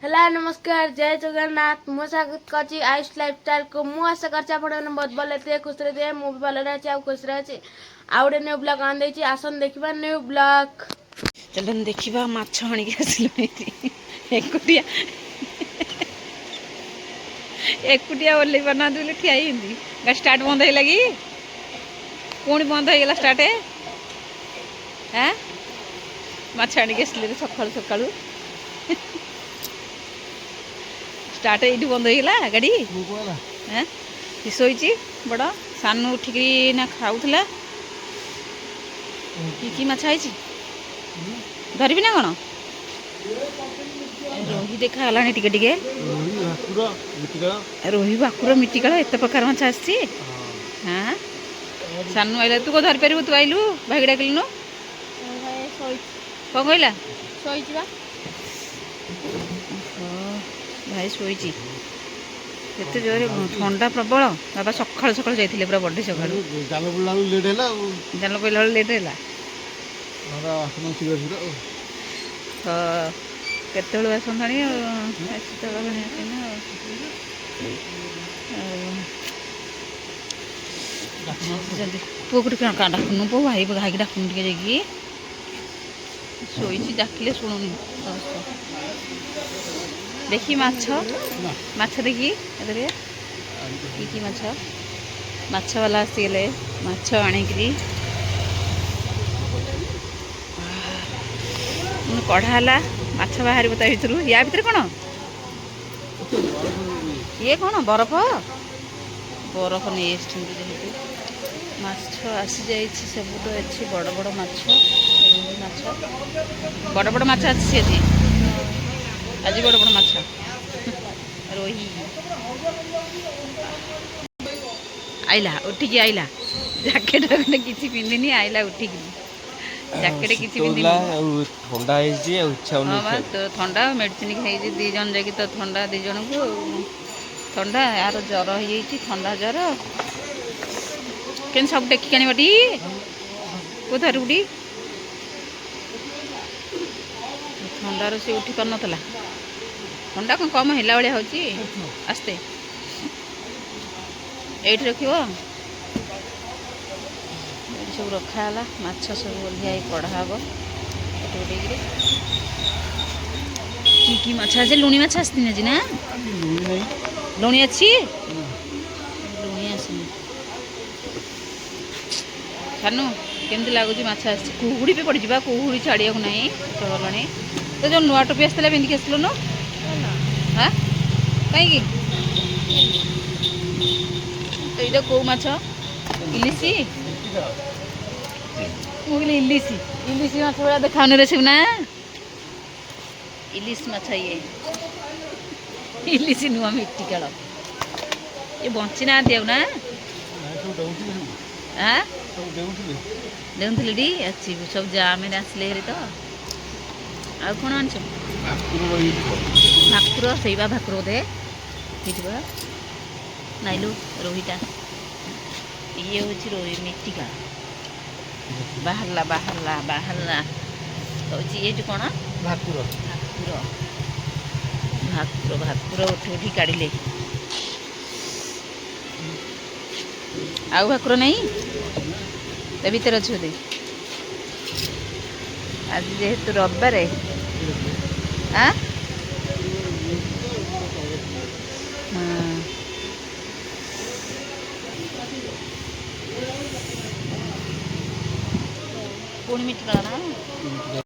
hello नमस्कार जय जगन्नाथ मु स्वागत करछि आयुष लाइफस्टाइल को मु आशा करछि आपण बहुत भले थे खुश रहे मु भी भले रही आ खुश रही आ गोटे न्यू ब्लॉग आन देछि आसन देखिबा न्यू ब्लॉग चलन देखिबा माछ हणी के आसिलु एकुटिया एकुटिया ओल्ले बना दुले ठिया हिंदी गा स्टार्ट बंद हे लगी पुणी बंद हो गला स्टार्ट हैं माछ हणी के आसिले सकाळु सकाळु स्टार्ट ये बंद हो गला गाड़ी हैं शोची बड़ सानू उठिक ना खाऊला कि माछ है धरबी ना कौन रोही देखा गला टिके टिके रोही भाकुर मिटिकाल एत प्रकार माछ आसी हाँ सानू आइला तू को धरी पारू तू आइलु भाई डाकिलु कौन कहला भाई शोची केते जोरे ठंडा प्रबल बाबा सकाळ सकाळ जाइथिले पूरा बड्डे सकाळ जाल बुला लेट हैला जाल पहिला लेट हैला हमरा आसन सिगर सिगर हां केतेळ आसन थानी आसी त गने आसीना जल्दी पोकुट का कांडा नु पो भाई भाई डाकुन के जेगी शोईची डाकिले सुनुनी देखी माछ माछ देखी एदरे की माछ माछ वाला आसीले माछ आनिकरी कढ़ाला माछ बाहर बता भितर या भितर कौन ये कौन बरफ बरफ नहीं जेहेतु माछ आसी जाइए सब तो अच्छी बड़ बड़ माछ बड़ बड़ माछ आसी आज बड़ बड़ माछ रोही आइला उठिकी आइला जैकेट किसी पिंधिनी आइला उठिकी जैकेट किसी पिंधिनी ठंडा हाँ तो ठंडा मेडिसिन खाई दी जन जाकि तो ठंडा दी जन को ठंडा यार ज्वर हो ठंडा ज्वर के सब टेकिक आनी को धरुटी ठंडार से उठी पार नाला ठंडा कौन कम है भाया हो आस्ते ये रख सब रखाला माछ सब ओल्हा कढ़ा हम कि माछ आज लुणी माछ आसती आज ना लुणी अच्छी लुणी आसनी सानू केमती लगुच माछ आस कुहुड़ी भी पड़ जा कुहुड़ी छाड़िया ना गलानी तो जो नुआ टोपी आसला पिंधिक आसलु न हाँ कहीं तो ये कौ माछ इलिसी मुझे इलिसी इलिसी माछ बड़ा देखा रे ना इलिस माछ ये इलिसी नुआ मिट्टी काल ये बंची ना दिया ना हाँ देउथले अच्छी सब जाम आसले हेरी तो आ कौन आन भाकुर से भाकुर बोधे नाइलु रोहीटा ये हूँ रोही मिट्टिका बाहरला बाहरला बाहरला तो ये जो कौन भाकुर भाकुर भाकुर भाकुर उठी उठी काढ़ले आउ भाकुर नहीं तो भीतर अच्छे बोधे आज जेहेतु रविवार हाँ पुणी मिट्टी ना